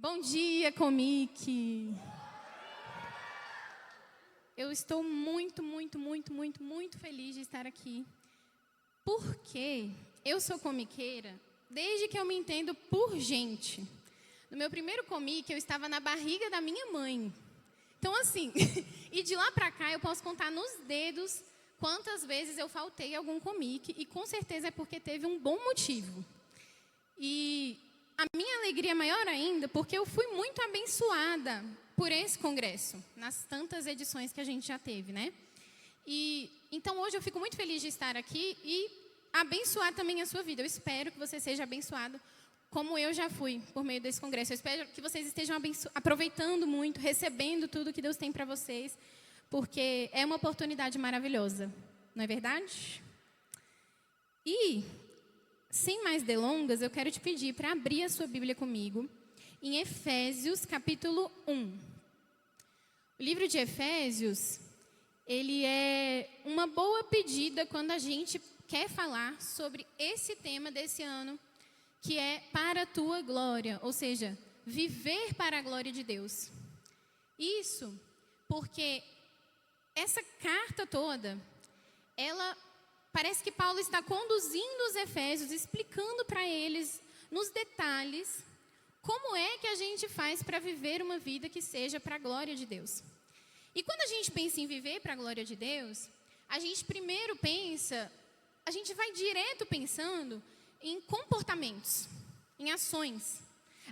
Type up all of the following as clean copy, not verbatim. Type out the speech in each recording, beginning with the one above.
Bom dia, Comic! Eu estou muito feliz de estar aqui, porque eu sou comiqueira desde que eu me entendo por gente. No meu primeiro comic, eu estava na barriga da minha mãe. Então, assim, e de lá pra cá, eu posso contar nos dedos quantas vezes eu faltei a algum comic, e com certeza é porque teve um bom motivo. E a minha alegria é maior ainda, porque eu fui muito abençoada por esse congresso, nas tantas edições que a gente já teve, né? E então hoje eu fico muito feliz de estar aqui e abençoar também a sua vida. Eu espero que você seja abençoado como eu já fui por meio desse congresso. Eu espero que vocês estejam aproveitando muito, recebendo tudo que Deus tem para vocês, porque é uma oportunidade maravilhosa, não é verdade? E, sem mais delongas, eu quero te pedir para abrir a sua Bíblia comigo em Efésios, capítulo 1. O livro de Efésios, ele é uma boa pedida quando a gente quer falar sobre esse tema desse ano, que é para a tua glória, ou seja, viver para a glória de Deus. Isso porque essa carta toda, ela parece que Paulo está conduzindo os efésios, explicando para eles, nos detalhes, como é que a gente faz para viver uma vida que seja para a glória de Deus. E quando a gente pensa em viver para a glória de Deus, a gente primeiro pensa, a gente vai direto pensando em comportamentos, em ações.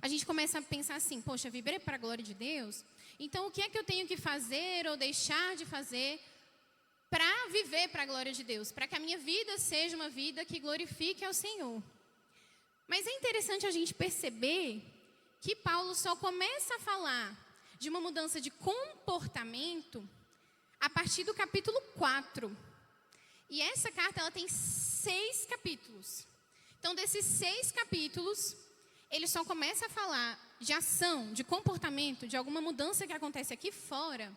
A gente começa a pensar assim, poxa, viver para a glória de Deus, então o que é que eu tenho que fazer ou deixar de fazer para viver para a glória de Deus, para que a minha vida seja uma vida que glorifique ao Senhor. Mas é interessante a gente perceber que Paulo só começa a falar de uma mudança de comportamento a partir do capítulo 4. E essa carta ela tem 6 capítulos. Então, desses 6 capítulos, ele só começa a falar de ação, de comportamento, de alguma mudança que acontece aqui fora,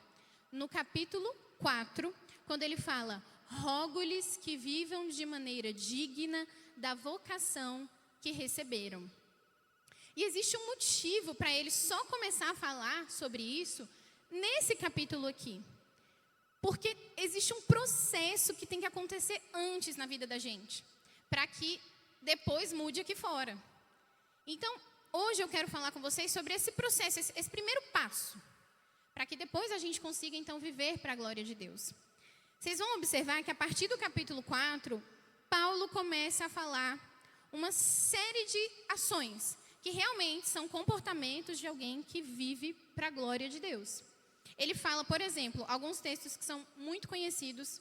no capítulo 4, quando ele fala, rogo-lhes que vivam de maneira digna da vocação que receberam. E existe um motivo para ele só começar a falar sobre isso nesse capítulo aqui. Porque existe um processo que tem que acontecer antes na vida da gente, para que depois mude aqui fora. Então, hoje eu quero falar com vocês sobre esse processo, esse primeiro passo, para que depois a gente consiga então viver para a glória de Deus. Vocês vão observar que a partir do capítulo 4, Paulo começa a falar uma série de ações que realmente são comportamentos de alguém que vive para a glória de Deus. Ele fala, por exemplo, alguns textos que são muito conhecidos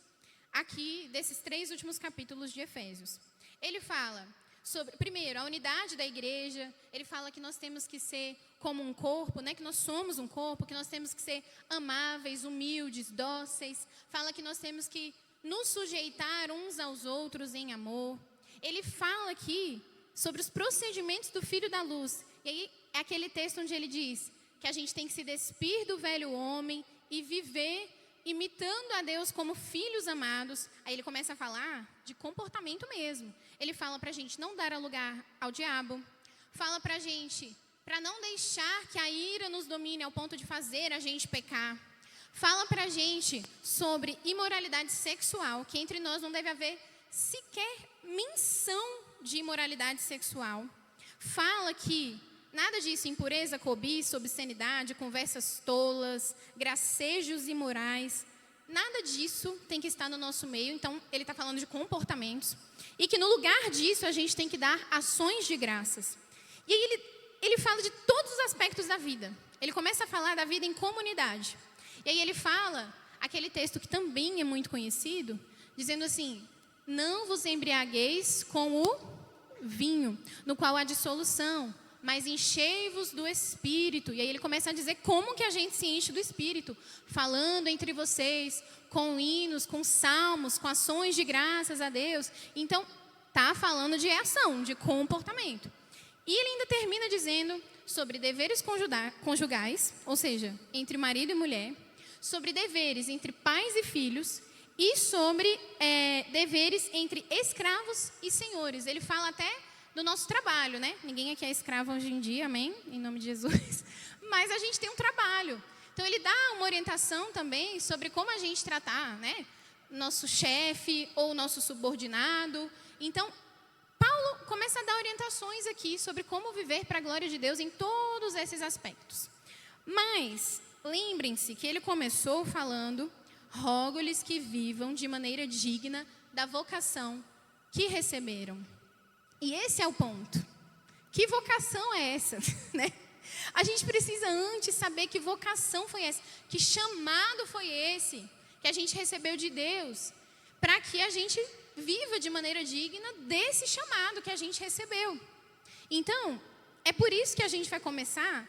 aqui desses 3 últimos capítulos de Efésios. Ele fala sobre, primeiro, a unidade da igreja. Ele fala que nós temos que ser como um corpo, né? Que nós somos um corpo, que nós temos que ser amáveis, humildes, dóceis. Fala que nós temos que nos sujeitar uns aos outros em amor. Ele fala aqui sobre os procedimentos do Filho da Luz. E aí é aquele texto onde ele diz que a gente tem que se despir do velho homem e viver imitando a Deus como filhos amados. Aí ele começa a falar de comportamento mesmo. Ele fala pra gente não dar lugar ao diabo. Fala pra gente para não deixar que a ira nos domine ao ponto de fazer a gente pecar. Fala pra gente sobre imoralidade sexual, que entre nós não deve haver sequer menção de imoralidade sexual. Fala que nada disso, impureza, cobiça, obscenidade, conversas tolas, gracejos imorais, nada disso tem que estar no nosso meio. Então, ele está falando de comportamentos. E que no lugar disso, a gente tem que dar ações de graças. E aí, ele fala de todos os aspectos da vida. Ele começa a falar da vida em comunidade. E aí, ele fala aquele texto que também é muito conhecido, dizendo assim, não vos embriagueis com o vinho, no qual há dissolução, mas enchei-vos do Espírito. E aí ele começa a dizer como que a gente se enche do Espírito. Falando entre vocês, com hinos, com salmos, com ações de graças a Deus. Então, está falando de ação, de comportamento. E ele ainda termina dizendo sobre deveres conjugais, ou seja, entre marido e mulher. Sobre deveres entre pais e filhos. E sobre deveres entre escravos e senhores. Ele fala até do nosso trabalho, né? Ninguém aqui é escravo hoje em dia, amém? Em nome de Jesus. Mas a gente tem um trabalho. Então, ele dá uma orientação também sobre como a gente tratar, né? Nosso chefe ou nosso subordinado. Então, Paulo começa a dar orientações aqui sobre como viver para a glória de Deus em todos esses aspectos. Mas, lembrem-se que ele começou falando: rogo-lhes que vivam de maneira digna da vocação que receberam. E esse é o ponto. Que vocação é essa, né? A gente precisa antes saber que vocação foi essa, que chamado foi esse, que a gente recebeu de Deus, para que a gente viva de maneira digna desse chamado que a gente recebeu. Então, é por isso que a gente vai começar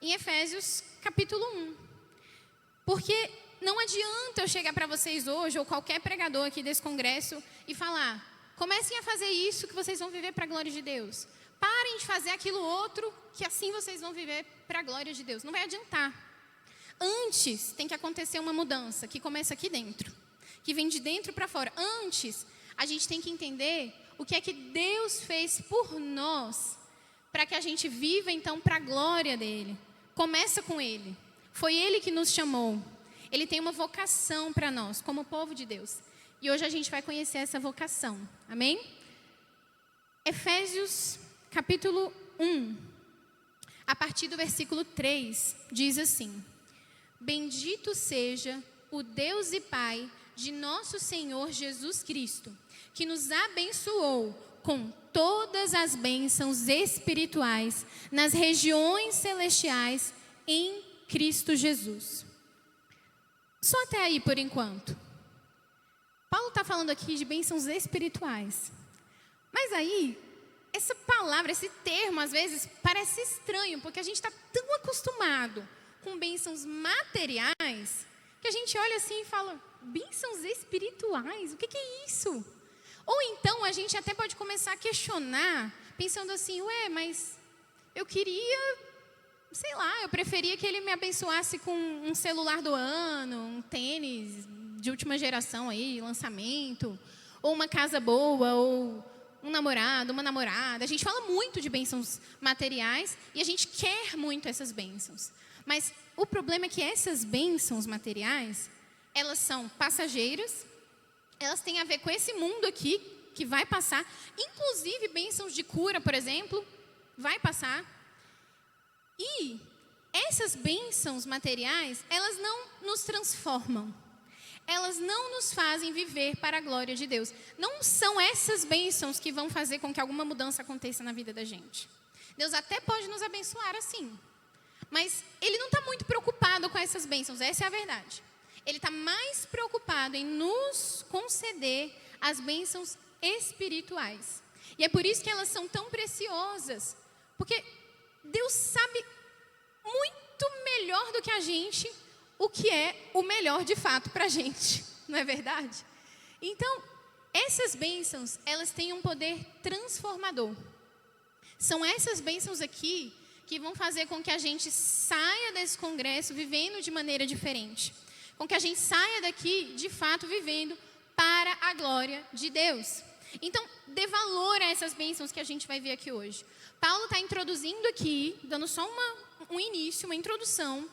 em Efésios capítulo 1. Porque não adianta eu chegar para vocês hoje, ou qualquer pregador aqui desse congresso, e falar: comecem a fazer isso que vocês vão viver para a glória de Deus. Parem de fazer aquilo outro, que assim vocês vão viver para a glória de Deus. Não vai adiantar. Antes tem que acontecer uma mudança, que começa aqui dentro, que vem de dentro para fora. Antes, a gente tem que entender o que é que Deus fez por nós, para que a gente viva então para a glória dele. Começa com ele. Foi ele que nos chamou. Ele tem uma vocação para nós, como povo de Deus. E hoje a gente vai conhecer essa vocação. Amém? Efésios capítulo 1, a partir do versículo 3, diz assim: bendito seja o Deus e Pai de nosso Senhor Jesus Cristo, que nos abençoou com todas as bênçãos espirituais nas regiões celestiais em Cristo Jesus. Só até aí por enquanto. Paulo está falando aqui de bênçãos espirituais. Mas aí, essa palavra, esse termo, às vezes, parece estranho, porque a gente está tão acostumado com bênçãos materiais, que a gente olha assim e fala: bênçãos espirituais? O que é isso? Ou então, a gente até pode começar a questionar, pensando assim: ué, mas eu queria, sei lá, eu preferia que ele me abençoasse com um celular do ano, um tênis de última geração aí, lançamento, ou uma casa boa, ou um namorado, uma namorada. A gente fala muito de bênçãos materiais e a gente quer muito essas bênçãos. Mas o problema é que essas bênçãos materiais, elas são passageiras, elas têm a ver com esse mundo aqui, que vai passar. Inclusive bênçãos de cura, por exemplo, vai passar. E essas bênçãos materiais, elas não nos transformam. Elas não nos fazem viver para a glória de Deus. Não são essas bênçãos que vão fazer com que alguma mudança aconteça na vida da gente. Deus até pode nos abençoar assim, mas Ele não está muito preocupado com essas bênçãos, essa é a verdade. Ele está mais preocupado em nos conceder as bênçãos espirituais. E é por isso que elas são tão preciosas, porque Deus sabe muito melhor do que a gente o que é o melhor de fato para a gente, não é verdade? Então, essas bênçãos, elas têm um poder transformador. São essas bênçãos aqui que vão fazer com que a gente saia desse congresso vivendo de maneira diferente. Com que a gente saia daqui, de fato, vivendo para a glória de Deus. Então, dê valor a essas bênçãos que a gente vai ver aqui hoje. Paulo está introduzindo aqui, dando só um início, uma introdução,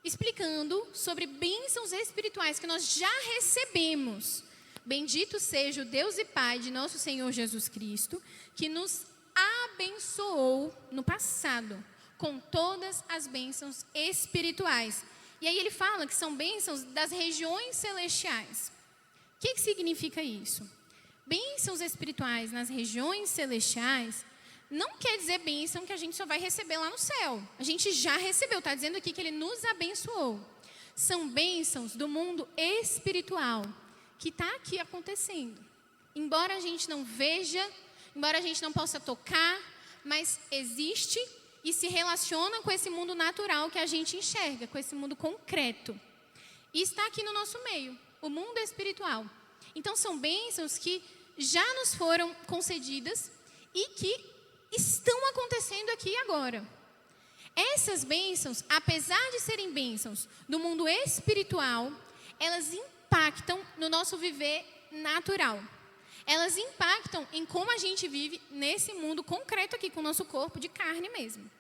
explicando sobre bênçãos espirituais que nós já recebemos. Bendito seja o Deus e Pai de nosso Senhor Jesus Cristo, que nos abençoou no passado com todas as bênçãos espirituais. E aí ele fala que são bênçãos das regiões celestiais. O que significa isso? Bênçãos espirituais nas regiões celestiais não quer dizer bênção que a gente só vai receber lá no céu. A gente já recebeu, está dizendo aqui que Ele nos abençoou. São bênçãos do mundo espiritual, que está aqui acontecendo. Embora a gente não veja, embora a gente não possa tocar, mas existe e se relaciona com esse mundo natural que a gente enxerga, com esse mundo concreto. E está aqui no nosso meio, o mundo espiritual. Então são bênçãos que já nos foram concedidas e que estão acontecendo aqui e agora. Essas bênçãos, apesar de serem bênçãos do mundo espiritual, elas impactam no nosso viver natural. elas impactam em como a gente vive nesse mundo concreto aqui, com o nosso corpo de carne mesmo.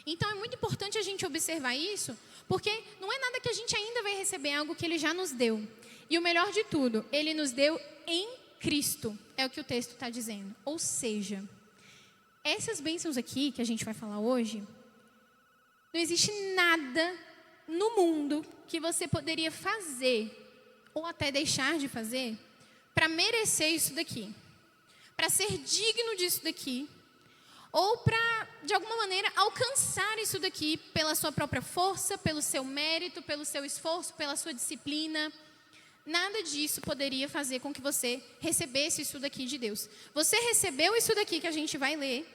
Então, é muito importante a gente observar isso, porque não é nada que a gente ainda vai receber, é algo que Ele já nos deu. E o melhor de tudo, Ele nos deu em Cristo, é o que o texto está dizendo. Ou seja, essas bênçãos aqui, que a gente vai falar hoje, não existe nada no mundo que você poderia fazer, ou até deixar de fazer, para merecer isso daqui, para ser digno disso daqui, ou para, de alguma maneira, alcançar isso daqui pela sua própria força, pelo seu mérito, pelo seu esforço, pela sua disciplina. Nada disso poderia fazer com que você recebesse isso daqui de Deus. Você recebeu isso daqui que a gente vai ler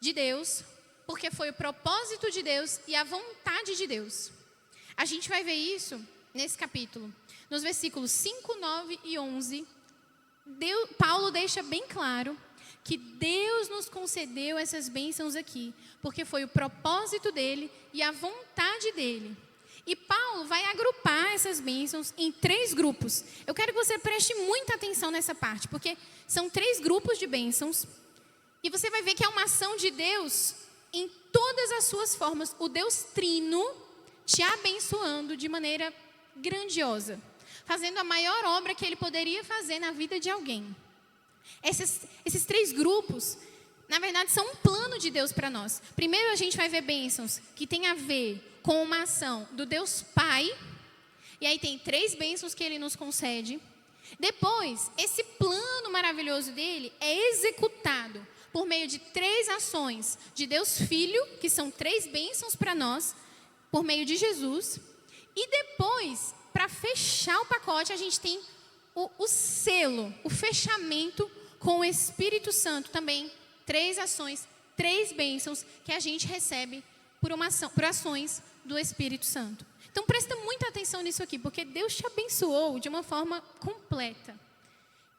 de Deus, porque foi o propósito de Deus e a vontade de Deus. A gente vai ver isso nesse capítulo. Nos versículos 5, 9 e 11, Paulo deixa bem claro que Deus nos concedeu essas bênçãos aqui, porque foi o propósito dele e a vontade dele. E Paulo vai agrupar essas bênçãos em 3 grupos. Eu quero que você preste muita atenção nessa parte, porque são 3 grupos de bênçãos. E você vai ver que é uma ação de Deus em todas as suas formas. O Deus Trino te abençoando de maneira grandiosa, fazendo a maior obra que Ele poderia fazer na vida de alguém. Esses 3 grupos, na verdade, são um plano de Deus para nós. Primeiro a gente vai ver bênçãos que tem a ver com uma ação do Deus Pai. E aí tem 3 bênçãos que Ele nos concede. Depois, esse plano maravilhoso dele é executado por meio de 3 ações de Deus Filho, que são 3 bênçãos para nós, por meio de Jesus. E depois, para fechar o pacote, a gente tem o selo, o fechamento com o Espírito Santo também. 3 ações, 3 bênçãos que a gente recebe por ações do Espírito Santo. Então presta muita atenção nisso aqui, porque Deus te abençoou de uma forma completa.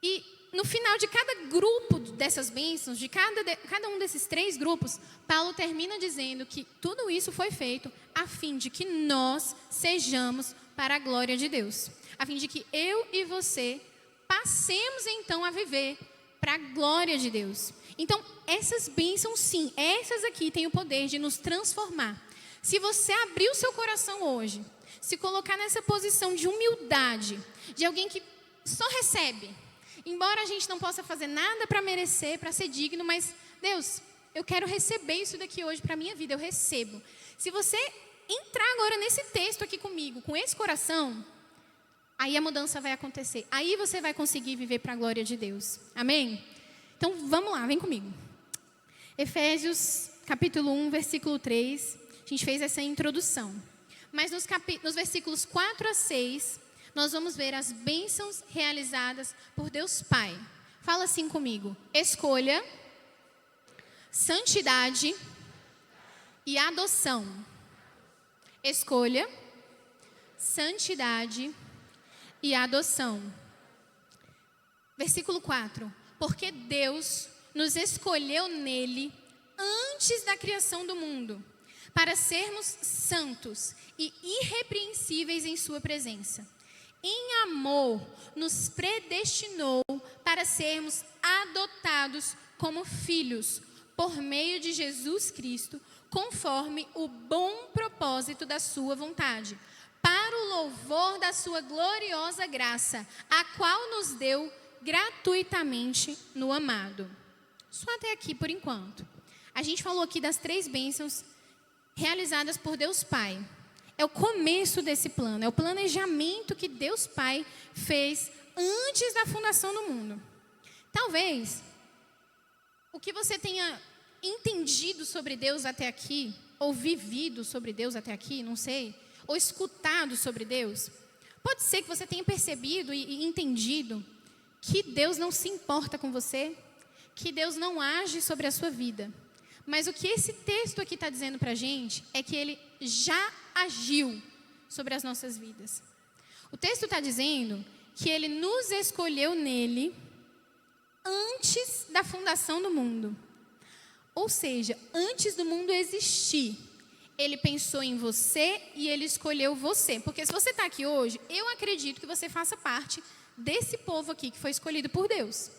E no final de cada grupo dessas bênçãos, de cada um desses 3 grupos, Paulo termina dizendo que tudo isso foi feito a fim de que nós sejamos para a glória de Deus. A fim de que eu e você passemos então a viver para a glória de Deus. Então, essas bênçãos, sim, essas aqui têm o poder de nos transformar. Se você abrir o seu coração hoje, se colocar nessa posição de humildade, de alguém que só recebe, embora a gente não possa fazer nada para merecer, para ser digno, mas, Deus, eu quero receber isso daqui hoje para a minha vida, eu recebo. Se você entrar agora nesse texto aqui comigo, com esse coração, aí a mudança vai acontecer. Aí você vai conseguir viver para a glória de Deus. Amém? Então, vamos lá, vem comigo. Efésios, capítulo 1, versículo 3. A gente fez essa introdução. Mas nos versículos 4 a 6, nós vamos ver as bênçãos realizadas por Deus Pai. Fala assim comigo. Escolha, santidade e adoção. Escolha, santidade e adoção. Versículo 4. Porque Deus nos escolheu nele antes da criação do mundo, para sermos santos e irrepreensíveis em sua presença. Em amor, nos predestinou para sermos adotados como filhos, por meio de Jesus Cristo, conforme o bom propósito da sua vontade, para o louvor da sua gloriosa graça, a qual nos deu gratuitamente no amado. Só até aqui por enquanto. A gente falou aqui das 3 bênçãos realizadas por Deus Pai. É o começo desse plano, é o planejamento que Deus Pai fez antes da fundação do mundo. Talvez o que você tenha entendido sobre Deus até aqui, ou vivido sobre Deus até aqui, não sei, ou escutado sobre Deus, pode ser que você tenha percebido e entendido que Deus não se importa com você, que Deus não age sobre a sua vida. Mas o que esse texto aqui está dizendo para a gente é que Ele já agiu sobre as nossas vidas. O texto está dizendo que Ele nos escolheu nele antes da fundação do mundo. Ou seja, antes do mundo existir, Ele pensou em você e Ele escolheu você. Porque se você está aqui hoje, eu acredito que você faça parte desse povo aqui que foi escolhido por Deus.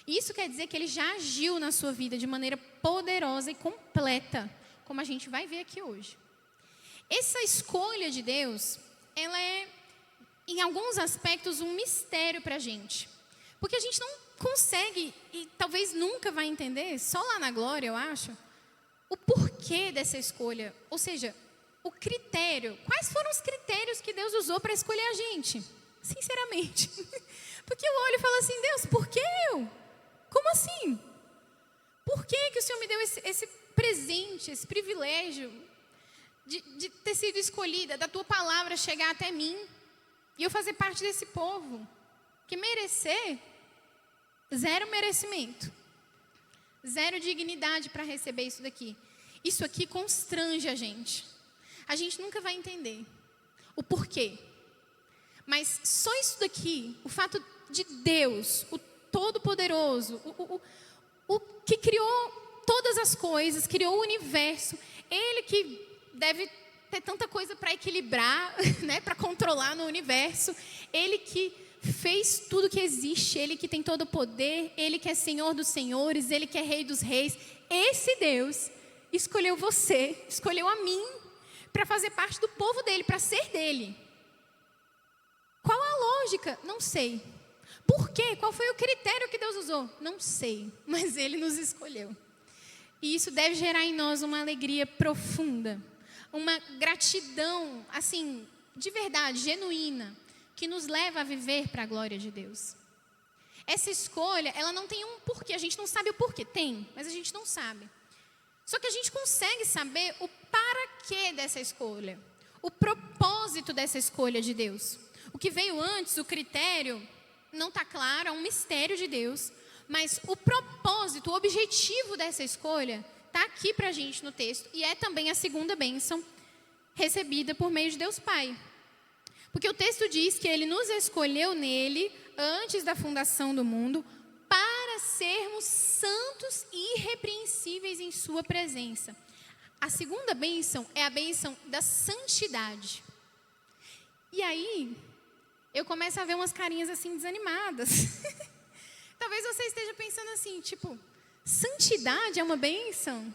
Isso quer dizer que ele já agiu na sua vida de maneira poderosa e completa, como a gente vai ver aqui hoje. Essa escolha de Deus, ela é, em alguns aspectos, um mistério para a gente. Porque a gente não consegue, e talvez nunca vai entender, só lá na glória, eu acho, o porquê dessa escolha. Ou seja, o critério. Quais foram os critérios que Deus usou para escolher a gente? Sinceramente. Porque eu olho e falo assim, Deus, por que eu? Como assim? Por que o Senhor me deu esse presente, esse privilégio de ter sido escolhida, da tua palavra chegar até mim e eu fazer parte desse povo? Que merecer, zero merecimento, zero dignidade para receber isso daqui. Isso aqui constrange a gente. A gente nunca vai entender o porquê. Mas só isso daqui, o fato de Deus, o Todo-Poderoso, o que criou todas as coisas, criou o universo, Ele que deve ter tanta coisa para equilibrar, né, para controlar no universo, Ele que fez tudo que existe, Ele que tem todo o poder, Ele que é Senhor dos senhores, Ele que é Rei dos reis. Esse Deus escolheu você, escolheu a mim, para fazer parte do povo dEle, para ser dEle. Qual a lógica? Não sei. Por quê? Qual foi o critério que Deus usou? Não sei, mas Ele nos escolheu. E isso deve gerar em nós uma alegria profunda, uma gratidão, assim, de verdade, genuína, que nos leva a viver para a glória de Deus. Essa escolha, ela não tem um porquê, a gente não sabe o porquê. Tem, mas a gente não sabe. Só que a gente consegue saber o para quê dessa escolha, o propósito dessa escolha de Deus. O que veio antes, o critério, não está claro, é um mistério de Deus, mas o propósito, o objetivo dessa escolha está aqui para a gente no texto, e é também a segunda bênção recebida por meio de Deus Pai. Porque o texto diz que Ele nos escolheu nele, antes da fundação do mundo, para sermos santos e irrepreensíveis em sua presença. A segunda bênção é a bênção da santidade. E aí, eu começo a ver umas carinhas assim desanimadas. Talvez você esteja pensando assim, tipo, santidade é uma bênção?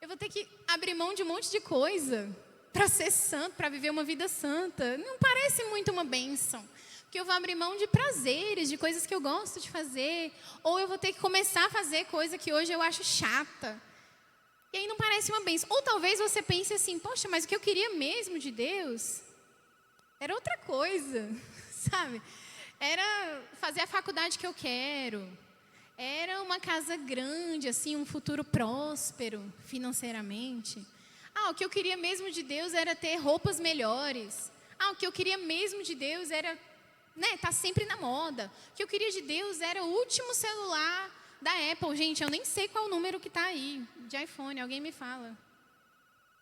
Eu vou ter que abrir mão de um monte de coisa para ser santo, para viver uma vida santa. Não parece muito uma bênção. Porque eu vou abrir mão de prazeres, de coisas que eu gosto de fazer. Ou eu vou ter que começar a fazer coisa que hoje eu acho chata. E aí não parece uma bênção. Ou talvez você pense assim, poxa, mas o que eu queria mesmo de Deus era outra coisa, sabe? Era fazer a faculdade que eu quero. Era uma casa grande, assim, um futuro próspero financeiramente. O que eu queria mesmo de Deus era ter roupas melhores. O que eu queria mesmo de Deus era, tá sempre na moda. O que eu queria de Deus era o último celular da Apple. Gente, eu nem sei qual o número que está aí, de iPhone, alguém me fala.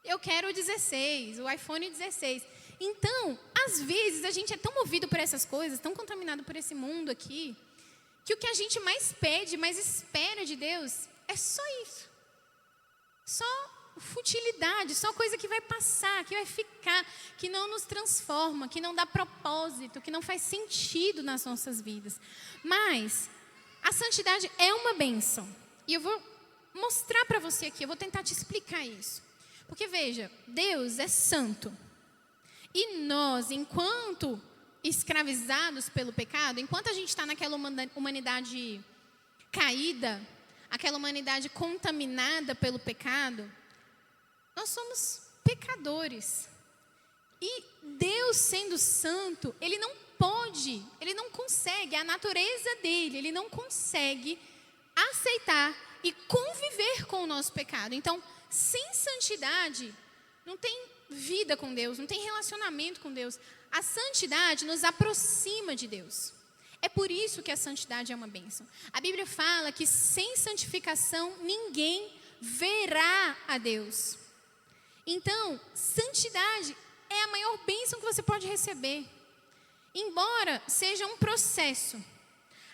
Eu quero o 16, o iPhone 16. Então, às vezes, a gente é tão movido por essas coisas, tão contaminado por esse mundo aqui, que o que a gente mais pede, mais espera de Deus, é só isso. Só futilidade, só coisa que vai passar, que vai ficar, que não nos transforma, que não dá propósito, que não faz sentido nas nossas vidas. Mas a santidade é uma bênção. E eu vou mostrar para você aqui, eu vou tentar te explicar isso. Porque veja, Deus é santo. E nós, enquanto escravizados pelo pecado, enquanto a gente está naquela humanidade caída, aquela humanidade contaminada pelo pecado, nós somos pecadores. E Deus, sendo santo, Ele não pode, Ele não consegue, a natureza dEle, Ele não consegue aceitar e conviver com o nosso pecado. Então, sem santidade, não tem vida com Deus, não tem relacionamento com Deus. A santidade nos aproxima de Deus. É por isso que a santidade é uma bênção. A Bíblia fala que sem santificação ninguém verá a Deus. Então, santidade é a maior bênção que você pode receber. Embora seja um processo.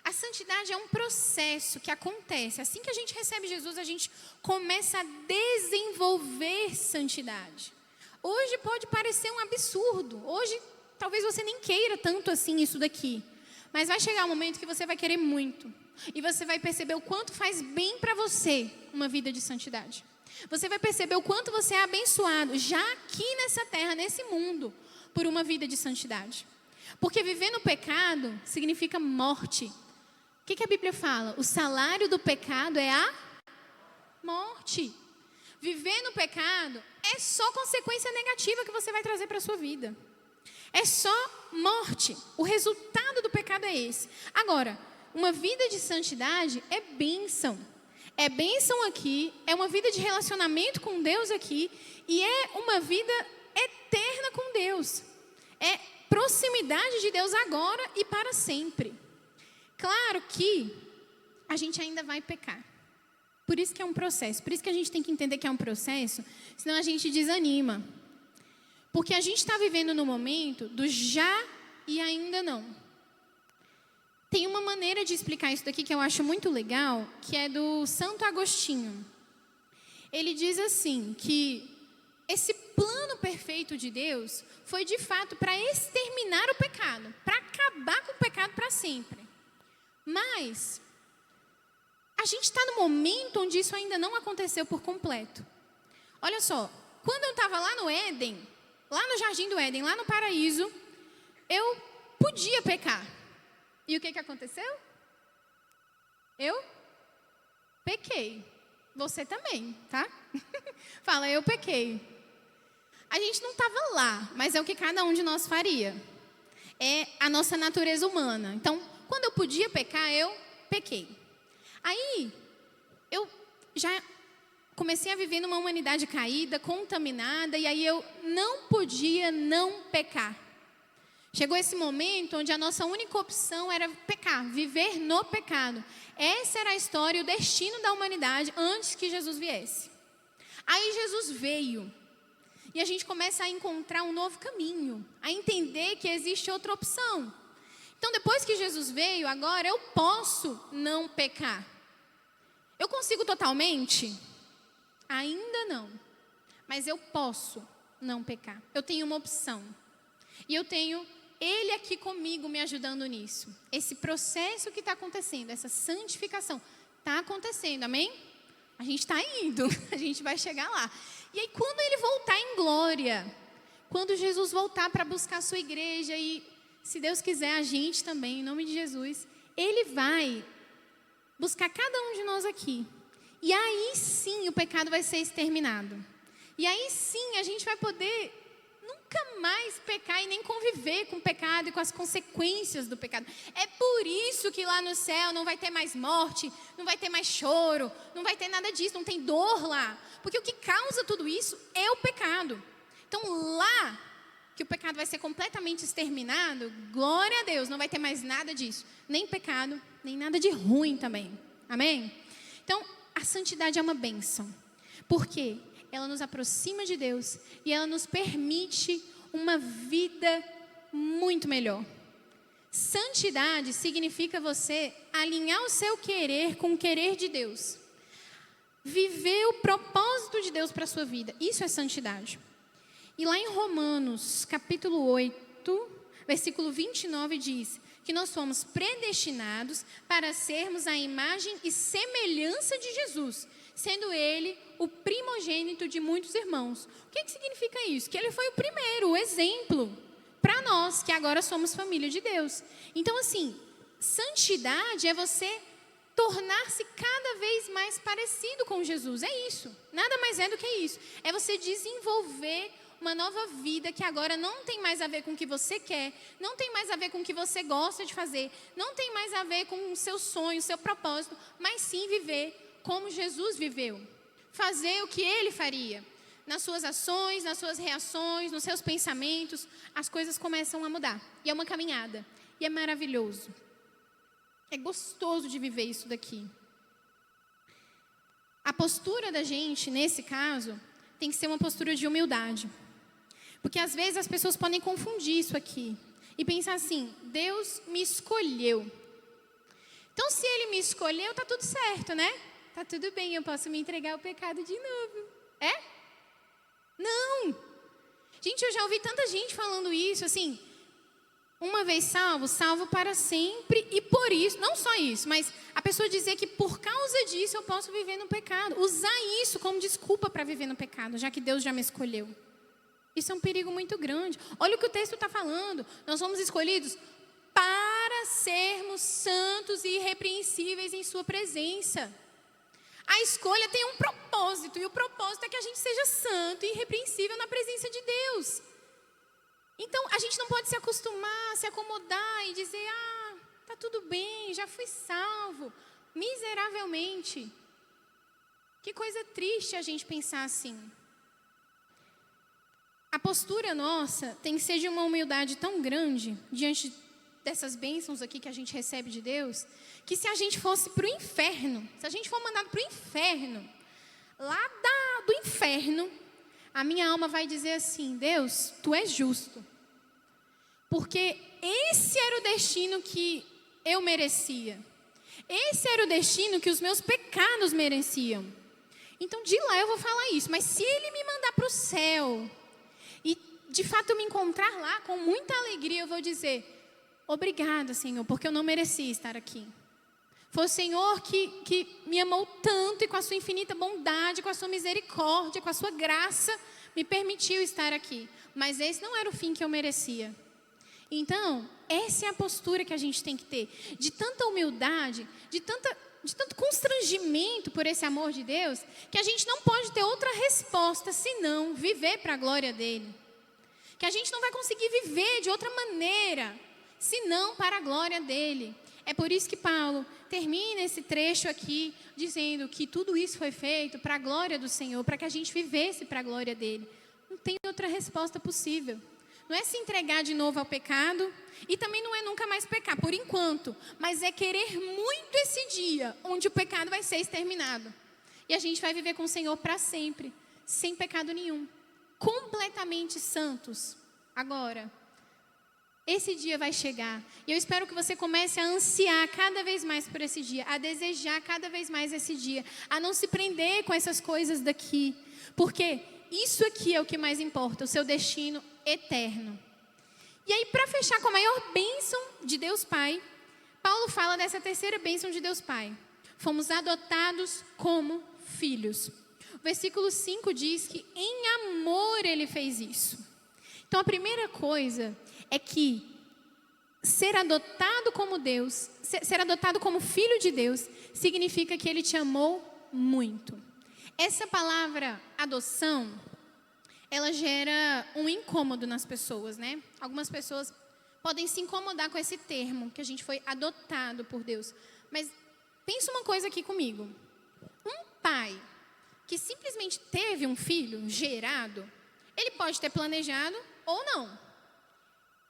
A santidade é um processo que acontece. Assim que a gente recebe Jesus, a gente começa a desenvolver santidade. Hoje pode parecer um absurdo. Hoje, talvez você nem queira tanto assim isso daqui. Mas vai chegar um momento que você vai querer muito. E você vai perceber o quanto faz bem para você uma vida de santidade. Você vai perceber o quanto você é abençoado já aqui nessa terra, nesse mundo, por uma vida de santidade. Porque viver no pecado significa morte. O que a Bíblia fala? O salário do pecado é a morte. Viver no pecado é só consequência negativa que você vai trazer para a sua vida. É só morte. O resultado do pecado é esse. Agora, uma vida de santidade é bênção. É bênção aqui, é uma vida de relacionamento com Deus aqui, e é uma vida eterna com Deus. É proximidade de Deus agora e para sempre. Claro que a gente ainda vai pecar. Por isso que é um processo. Por isso que a gente tem que entender que é um processo, senão a gente desanima. Porque a gente está vivendo no momento do já e ainda não. Tem uma maneira de explicar isso daqui que eu acho muito legal, que é do Santo Agostinho. Ele diz assim, que esse plano perfeito de Deus foi de fato para exterminar o pecado, para acabar com o pecado para sempre. Mas a gente está no momento onde isso ainda não aconteceu por completo. Olha só, quando eu estava lá no Éden, lá no Jardim do Éden, lá no paraíso, eu podia pecar. E o que aconteceu? Eu pequei. Você também, tá? Fala, eu pequei. A gente não estava lá, mas é o que cada um de nós faria. É a nossa natureza humana. Então, quando eu podia pecar, eu pequei. Aí, eu já comecei a viver numa humanidade caída, contaminada, e aí eu não podia não pecar. Chegou esse momento onde a nossa única opção era pecar, viver no pecado. Essa era a história e o destino da humanidade antes que Jesus viesse. Aí Jesus veio. E a gente começa a encontrar um novo caminho, a entender que existe outra opção. Então, depois que Jesus veio, agora eu posso não pecar. Eu consigo totalmente? Ainda não. Mas eu posso não pecar. Eu tenho uma opção. E eu tenho Ele aqui comigo me ajudando nisso. Esse processo que está acontecendo, essa santificação, está acontecendo, amém? A gente está indo, a gente vai chegar lá. E aí, quando Ele voltar em glória, quando Jesus voltar para buscar a sua igreja e, se Deus quiser, a gente também, em nome de Jesus, Ele vai buscar cada um de nós aqui. E aí sim o pecado vai ser exterminado. E aí sim a gente vai poder nunca mais pecar e nem conviver com o pecado e com as consequências do pecado. É por isso que lá no céu não vai ter mais morte, não vai ter mais choro, não vai ter nada disso, não tem dor lá. Porque o que causa tudo isso é o pecado. Então lá que o pecado vai ser completamente exterminado, glória a Deus, não vai ter mais nada disso. Nem pecado, nem nada de ruim também. Amém? Então, a santidade é uma bênção. Por quê? Ela nos aproxima de Deus e ela nos permite uma vida muito melhor. Santidade significa você alinhar o seu querer com o querer de Deus. Viver o propósito de Deus para a sua vida. Isso é santidade. E lá em Romanos, capítulo 8, versículo 29, diz que nós fomos predestinados para sermos a imagem e semelhança de Jesus, sendo Ele o primogênito de muitos irmãos. O que significa isso? Que Ele foi o primeiro, o exemplo para nós, que agora somos família de Deus. Então, assim, santidade é você tornar-se cada vez mais parecido com Jesus. É isso. Nada mais é do que isso. É você desenvolver uma nova vida que agora não tem mais a ver com o que você quer, não tem mais a ver com o que você gosta de fazer, não tem mais a ver com o seu sonho, o seu propósito, mas sim viver como Jesus viveu. Fazer o que Ele faria. Nas suas ações, nas suas reações, nos seus pensamentos, as coisas começam a mudar. E é uma caminhada. E é maravilhoso. É gostoso de viver isso daqui. A postura da gente, nesse caso, tem que ser uma postura de humildade. Porque às vezes as pessoas podem confundir isso aqui. E pensar assim, Deus me escolheu. Então se Ele me escolheu, tá tudo certo, né? Tá tudo bem, eu posso me entregar ao pecado de novo. É? Não! Gente, eu já ouvi tanta gente falando isso, assim, Uma vez salvo, salvo para sempre, e por isso, não só isso, mas a pessoa dizer que por causa disso eu posso viver no pecado. Usar isso como desculpa para viver no pecado, já que Deus já me escolheu. Isso é um perigo muito grande. Olha o que o texto está falando. Nós somos escolhidos para sermos santos e irrepreensíveis em sua presença. A escolha tem um propósito, e o propósito é que a gente seja santo e irrepreensível na presença de Deus. Então, a gente não pode se acostumar, se acomodar e dizer, tá tudo bem, já fui salvo, miseravelmente. Que coisa triste a gente pensar assim. A postura nossa tem que ser de uma humildade tão grande, diante dessas bênçãos aqui que a gente recebe de Deus, que se a gente fosse para o inferno, se a gente for mandado para o inferno, lá do inferno, a minha alma vai dizer assim, Deus, Tu és justo. Porque esse era o destino que eu merecia. Esse era o destino que os meus pecados mereciam. Então, de lá eu vou falar isso. Mas se Ele me mandar para o céu, e de fato eu me encontrar lá com muita alegria, eu vou dizer, obrigada, Senhor, porque eu não merecia estar aqui. Foi o Senhor que me amou tanto e com a sua infinita bondade, com a sua misericórdia, com a sua graça, me permitiu estar aqui. Mas esse não era o fim que eu merecia. Então, essa é a postura que a gente tem que ter. De tanta humildade, de tanto constrangimento por esse amor de Deus, que a gente não pode ter outra resposta senão viver para a glória dEle. Que a gente não vai conseguir viver de outra maneira, senão para a glória dEle. É por isso que Paulo termina esse trecho aqui, dizendo que tudo isso foi feito para a glória do Senhor, para que a gente vivesse para a glória dEle. Não tem outra resposta possível. Não é se entregar de novo ao pecado, e também não é nunca mais pecar, por enquanto. Mas é querer muito esse dia, onde o pecado vai ser exterminado. E a gente vai viver com o Senhor para sempre, sem pecado nenhum. Completamente santos. Agora, esse dia vai chegar. E eu espero que você comece a ansiar cada vez mais por esse dia, a desejar cada vez mais esse dia, a não se prender com essas coisas daqui. Porque isso aqui é o que mais importa, o seu destino eterno. E aí, para fechar com a maior bênção de Deus Pai, Paulo fala dessa terceira bênção de Deus Pai. Fomos adotados como filhos. O versículo 5 diz que em amor Ele fez isso. Então, a primeira coisa é que ser adotado como Deus, ser adotado como filho de Deus, significa que Ele te amou muito. Essa palavra adoção, ela gera um incômodo nas pessoas, né? Algumas pessoas podem se incomodar com esse termo, que a gente foi adotado por Deus. Mas pensa uma coisa aqui comigo. Um pai que simplesmente teve um filho gerado, ele pode ter planejado ou não.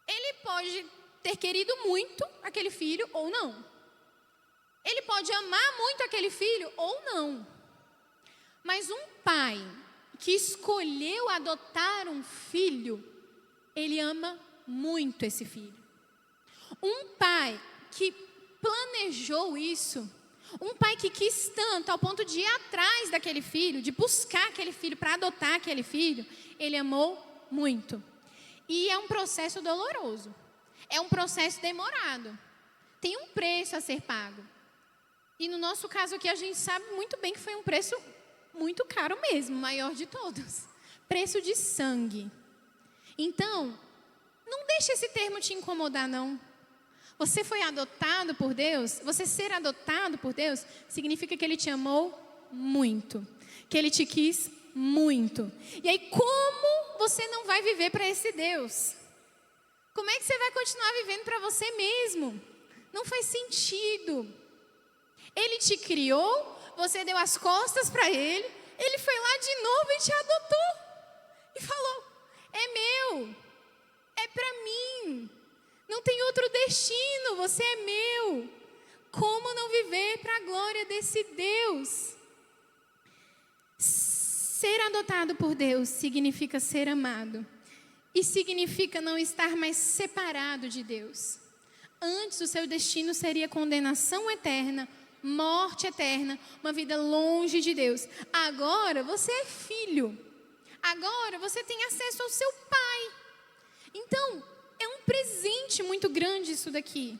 Ele pode ter querido muito aquele filho ou não. Ele pode amar muito aquele filho ou não. Mas um pai que escolheu adotar um filho, ele ama muito esse filho. Um pai que planejou isso, um pai que quis tanto ao ponto de ir atrás daquele filho, de buscar aquele filho para adotar aquele filho, ele amou muito. E é um processo doloroso, é um processo demorado, tem um preço a ser pago. E no nosso caso aqui a gente sabe muito bem que foi um preço muito caro mesmo, maior de todos. Preço de sangue. Então, não deixe esse termo te incomodar, não. Você foi adotado por Deus, você ser adotado por Deus, significa que Ele te amou muito. Que Ele te quis muito. E aí, como você não vai viver para esse Deus? Como é que você vai continuar vivendo para você mesmo? Não faz sentido. Ele te criou, você deu as costas para Ele, Ele foi lá de novo e te adotou. E falou, é meu, é para mim, não tem outro destino, você é meu. Como não viver para a glória desse Deus? Ser adotado por Deus significa ser amado. E significa não estar mais separado de Deus. Antes o seu destino seria condenação eterna, morte eterna, uma vida longe de Deus. Agora você é filho. Agora você tem acesso ao seu Pai. Então, é um presente muito grande isso daqui.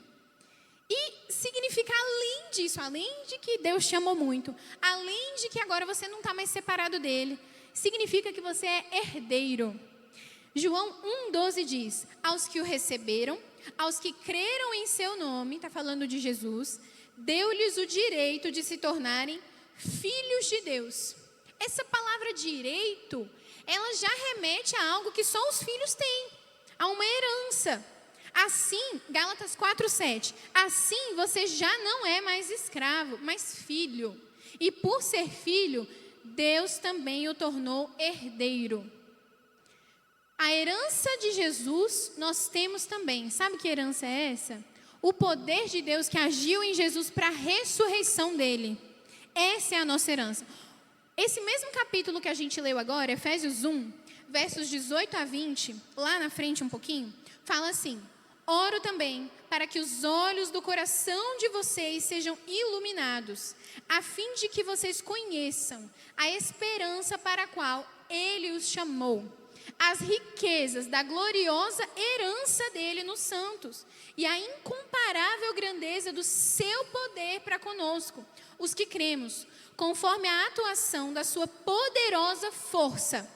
E significa além disso, além de que Deus te amou muito, além de que agora você não está mais separado dele, significa que você é herdeiro. João 1,12 diz: aos que o receberam, aos que creram em seu nome, está falando de Jesus, deu-lhes o direito de se tornarem filhos de Deus. Essa palavra direito, ela já remete a algo que só os filhos têm, a uma herança. Assim, Gálatas 4,7, assim você já não é mais escravo, mas filho. E por ser filho, Deus também o tornou herdeiro. A herança de Jesus nós temos também. Sabe que herança é essa? O poder de Deus que agiu em Jesus para a ressurreição dele. Essa é a nossa herança. Esse mesmo capítulo que a gente leu agora, Efésios 1, versos 18 a 20, lá na frente um pouquinho, fala assim: oro também para que os olhos do coração de vocês sejam iluminados, a fim de que vocês conheçam a esperança para a qual Ele os chamou, as riquezas da gloriosa herança dele nos santos e a incomparável grandeza do seu poder para conosco, os que cremos, conforme a atuação da sua poderosa força.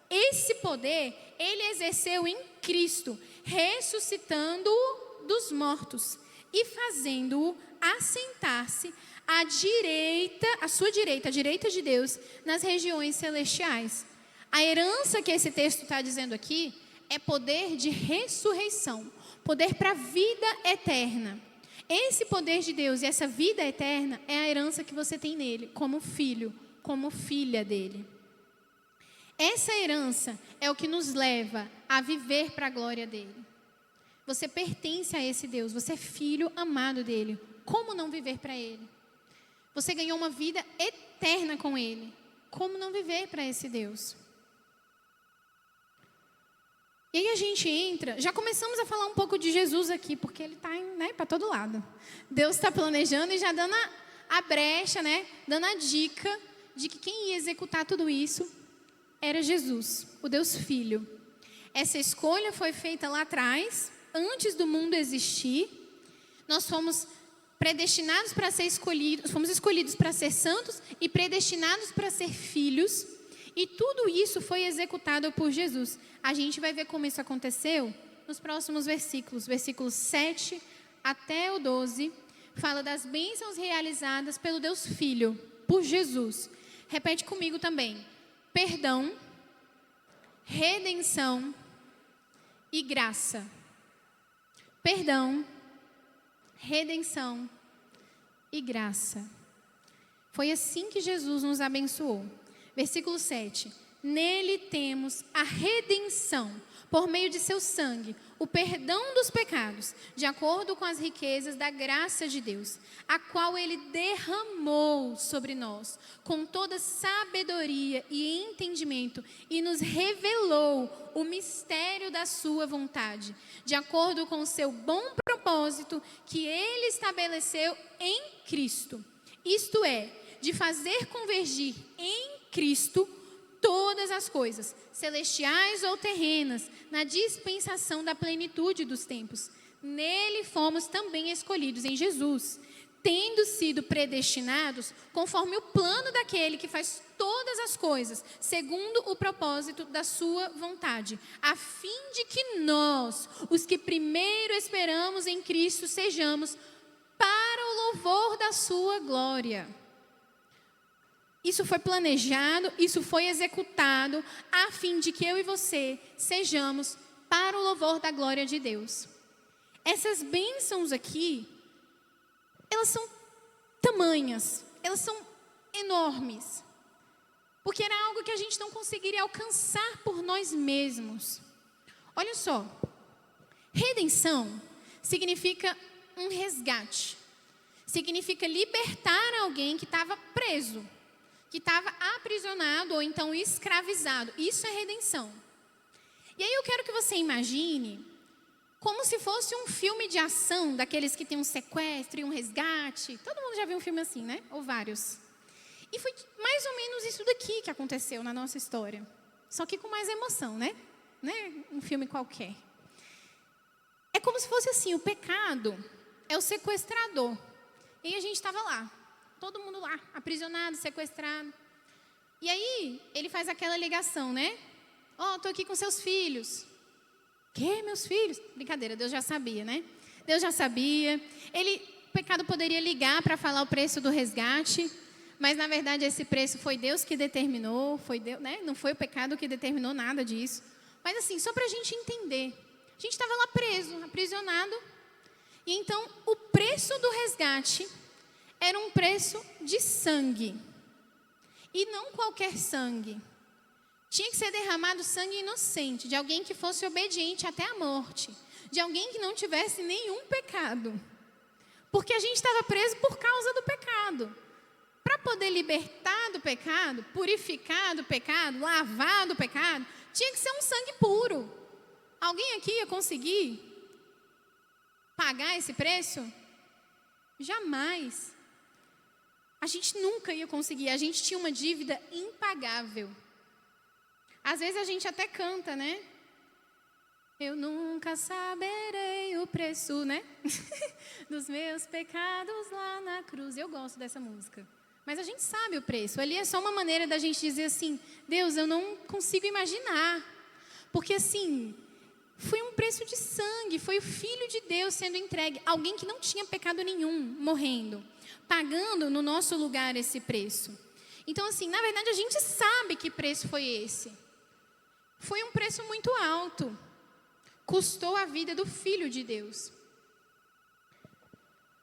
Esse poder ele exerceu em Cristo, ressuscitando-o dos mortos e fazendo-o assentar-se à direita, à sua direita, à direita de Deus, nas regiões celestiais. A herança que esse texto está dizendo aqui é poder de ressurreição, poder para a vida eterna. Esse poder de Deus e essa vida eterna é a herança que você tem nele, como filho, como filha dele. Essa herança é o que nos leva a viver para a glória dele. Você pertence a esse Deus, você é filho amado dele. Como não viver para ele? Você ganhou uma vida eterna com ele. Como não viver para esse Deus? E aí a gente entra, já começamos a falar um pouco de Jesus aqui, porque ele está para todo lado. Deus está planejando e já dando a brecha, dando a dica de que quem ia executar tudo isso era Jesus, o Deus Filho. Essa escolha foi feita lá atrás, antes do mundo existir. Nós fomos predestinados para ser escolhidos, fomos escolhidos para ser santos e predestinados para ser filhos. E tudo isso foi executado por Jesus. A gente vai ver como isso aconteceu nos próximos versículos. Versículos 7 até o 12. Fala das bênçãos realizadas pelo Deus Filho, por Jesus. Repete comigo também. Perdão, redenção e graça. Perdão, redenção e graça. Foi assim que Jesus nos abençoou. Versículo 7. Nele temos a redenção, por meio de seu sangue, o perdão dos pecados, de acordo com as riquezas da graça de Deus, a qual ele derramou sobre nós, com toda sabedoria e entendimento, e nos revelou o mistério da sua vontade, de acordo com o seu bom propósito, que ele estabeleceu em Cristo. Isto é, de fazer convergir em Cristo todas as coisas, celestiais ou terrenas, na dispensação da plenitude dos tempos. Nele fomos também escolhidos em Jesus, tendo sido predestinados conforme o plano daquele que faz todas as coisas, segundo o propósito da sua vontade, a fim de que nós, os que primeiro esperamos em Cristo, sejamos para o louvor da sua glória. Isso foi planejado, isso foi executado, a fim de que eu e você sejamos para o louvor da glória de Deus. Essas bênçãos aqui, elas são tamanhas, elas são enormes, porque era algo que a gente não conseguiria alcançar por nós mesmos. Olha só, redenção significa um resgate, significa libertar alguém que estava preso, que estava aprisionado ou então escravizado. Isso é redenção. E aí eu quero que você imagine como se fosse um filme de ação, daqueles que tem um sequestro e um resgate. Todo mundo já viu um filme assim, né? Ou vários. E foi mais ou menos isso daqui que aconteceu na nossa história. Só que com mais emoção, né? Um filme qualquer. como se fosse assim, o pecado é o sequestrador. E a gente estava lá, todo mundo lá, aprisionado, sequestrado. E aí, ele faz aquela ligação, né? Estou aqui com seus filhos. Que, meus filhos? Brincadeira, Deus já sabia, né? Deus já sabia. O pecado poderia ligar para falar o preço do resgate, mas na verdade esse preço foi Deus que determinou, foi Deus, né? Não foi o pecado que determinou nada disso. Mas assim, só para a gente entender, a gente estava lá preso, aprisionado, e então o preço do resgate era um preço de sangue, e não qualquer sangue. Tinha que ser derramado sangue inocente, de alguém que fosse obediente até a morte, de alguém que não tivesse nenhum pecado. Porque a gente estava preso por causa do pecado. Para poder libertar do pecado, purificar do pecado, lavar do pecado, tinha que ser um sangue puro. Alguém aqui ia conseguir pagar esse preço? Jamais. A gente nunca ia conseguir. A gente tinha uma dívida impagável. Às vezes a gente até canta, né? Eu nunca saberei o preço, né? Dos meus pecados lá na cruz. Eu gosto dessa música. Mas a gente sabe o preço. Ali é só uma maneira da gente dizer assim, Deus, eu não consigo imaginar. Porque assim, foi um preço de sangue. Foi o Filho de Deus sendo entregue. Alguém que não tinha pecado nenhum, morrendo. Pagando no nosso lugar esse preço. Então assim, na verdade a gente sabe que preço foi esse. Foi um preço muito alto. Custou a vida do Filho de Deus.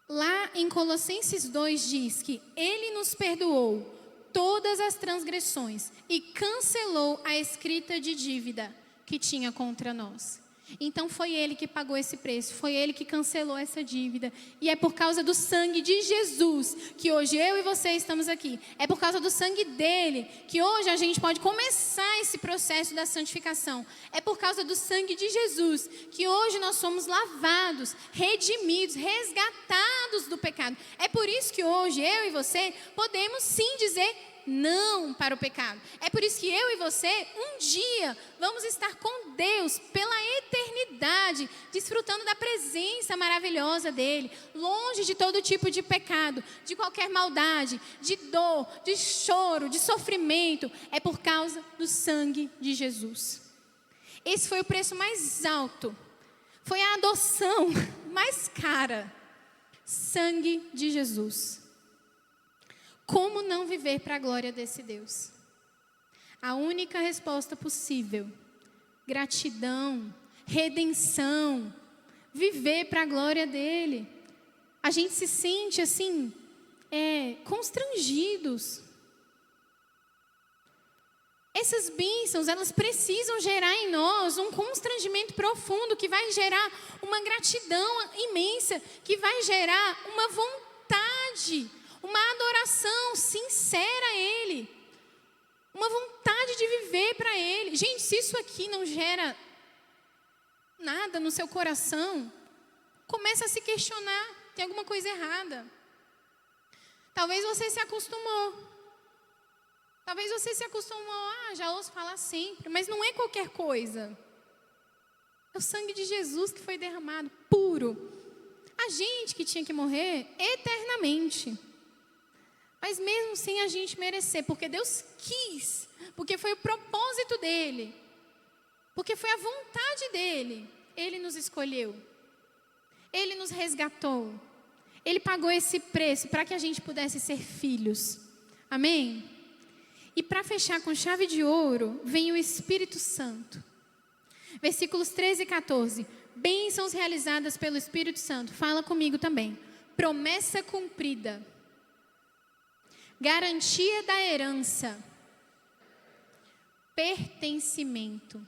Lá em Colossenses 2 diz que Ele nos perdoou todas as transgressões e cancelou a escrita de dívida que tinha contra nós. Então foi Ele que pagou esse preço, foi Ele que cancelou essa dívida. E é por causa do sangue de Jesus que hoje eu e você estamos aqui. É por causa do sangue dele que hoje a gente pode começar esse processo da santificação. É por causa do sangue de Jesus que hoje nós somos lavados, redimidos, resgatados do pecado. É por isso que hoje eu e você podemos sim dizer não para o pecado. É por isso que eu e você, um dia, vamos estar com Deus pela eternidade, desfrutando da presença maravilhosa dele, longe de todo tipo de pecado, de qualquer maldade, de dor, de choro, de sofrimento. É por causa do sangue de Jesus. Esse foi o preço mais alto, foi a adoção mais cara. Sangue de Jesus. Como não viver para a glória desse Deus? A única resposta possível: gratidão, redenção, viver para a glória dele. A gente se sente assim, constrangidos. Essas bênçãos, elas precisam gerar em nós um constrangimento profundo, que vai gerar uma gratidão imensa, que vai gerar uma vontade, uma adoração sincera a Ele, uma vontade de viver para Ele. Gente, se isso aqui não gera nada no seu coração, começa a se questionar, tem alguma coisa errada. Talvez você se acostumou. Talvez você se acostumou, já ouço falar sempre, mas não é qualquer coisa. É o sangue de Jesus que foi derramado, puro. A gente que tinha que morrer eternamente. Mas mesmo sem a gente merecer, porque Deus quis, porque foi o propósito dele, porque foi a vontade dele, Ele nos escolheu, Ele nos resgatou, Ele pagou esse preço para que a gente pudesse ser filhos. Amém? E para fechar com chave de ouro, vem o Espírito Santo. Versículos 13 e 14. Bênçãos realizadas pelo Espírito Santo. Fala comigo também. Promessa cumprida. Garantia da herança. Pertencimento.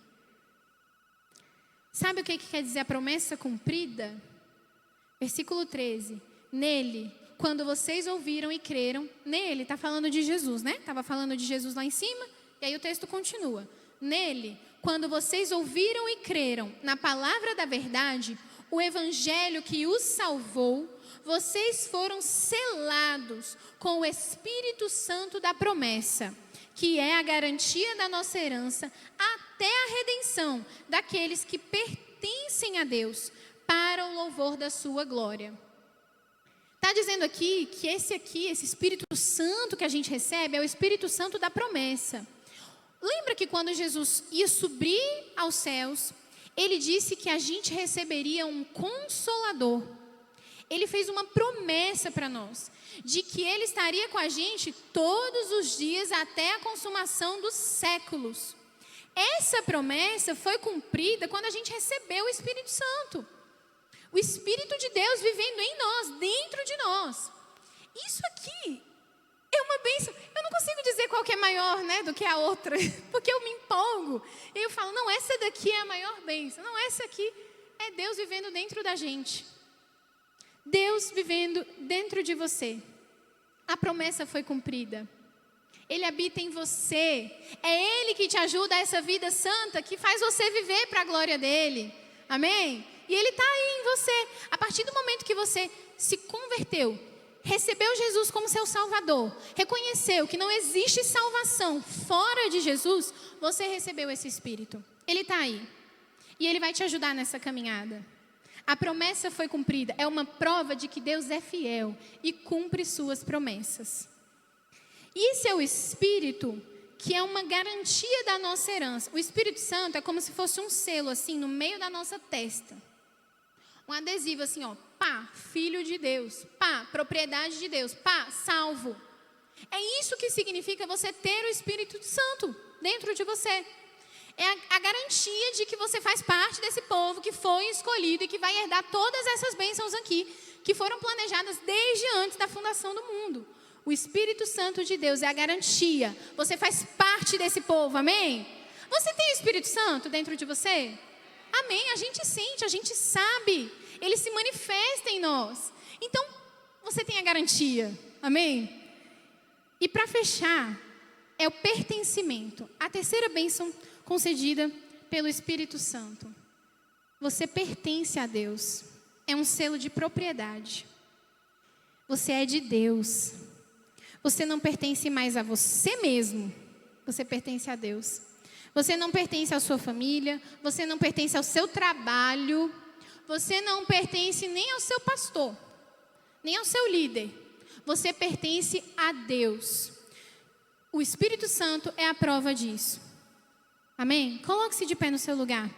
Sabe o que quer dizer a promessa cumprida? Versículo 13. Nele, quando vocês ouviram e creram, nele, está falando de Jesus, né? Estava falando de Jesus lá em cima, e aí o texto continua. Nele, quando vocês ouviram e creram na palavra da verdade, o evangelho que os salvou, vocês foram selados com o Espírito Santo da promessa, que é a garantia da nossa herança até a redenção daqueles que pertencem a Deus, para o louvor da sua glória. Está dizendo aqui que esse Espírito Santo que a gente recebe é o Espírito Santo da promessa. Lembra que quando Jesus ia subir aos céus, ele disse que a gente receberia um Consolador. Ele fez uma promessa para nós, de que ele estaria com a gente todos os dias até a consumação dos séculos. Essa promessa foi cumprida quando a gente recebeu o Espírito Santo. O Espírito de Deus vivendo em nós, dentro de nós. Isso aqui é uma bênção. Eu não consigo dizer qual que é maior, né, do que a outra, porque eu me empolgo. E eu falo, não, essa daqui é a maior bênção. Não, essa aqui é Deus vivendo dentro da gente. Deus vivendo dentro de você. A promessa foi cumprida. Ele habita em você. É Ele que te ajuda a essa vida santa, que faz você viver para a glória dEle. Amém? E Ele está aí em você. A partir do momento que você se converteu, recebeu Jesus como seu Salvador, reconheceu que não existe salvação fora de Jesus, você recebeu esse Espírito. Ele está aí. E Ele vai te ajudar nessa caminhada. A promessa foi cumprida. É uma prova de que Deus é fiel e cumpre suas promessas. Isso é o Espírito, que é uma garantia da nossa herança. O Espírito Santo é como se fosse um selo, assim, no meio da nossa testa. Um adesivo, assim, ó. Pá, filho de Deus. Pá, propriedade de Deus. Pá, salvo. É isso que significa você ter o Espírito Santo dentro de você. É a garantia de que você faz parte desse povo que foi escolhido e que vai herdar todas essas bênçãos aqui, que foram planejadas desde antes da fundação do mundo. O Espírito Santo de Deus é a garantia. Você faz parte desse povo, amém? Você tem o Espírito Santo dentro de você? Amém, a gente sente, a gente sabe. Ele se manifesta em nós. Então, você tem a garantia, amém? E para fechar, é o pertencimento. A terceira bênção concedida pelo Espírito Santo. Você pertence a Deus. É um selo de propriedade. Você é de Deus. Você não pertence mais a você mesmo. Você pertence a Deus. Você não pertence à sua família. Você não pertence ao seu trabalho. Você não pertence nem ao seu pastor, nem ao seu líder. Você pertence a Deus. O Espírito Santo é a prova disso. Amém? Coloque-se de pé no seu lugar.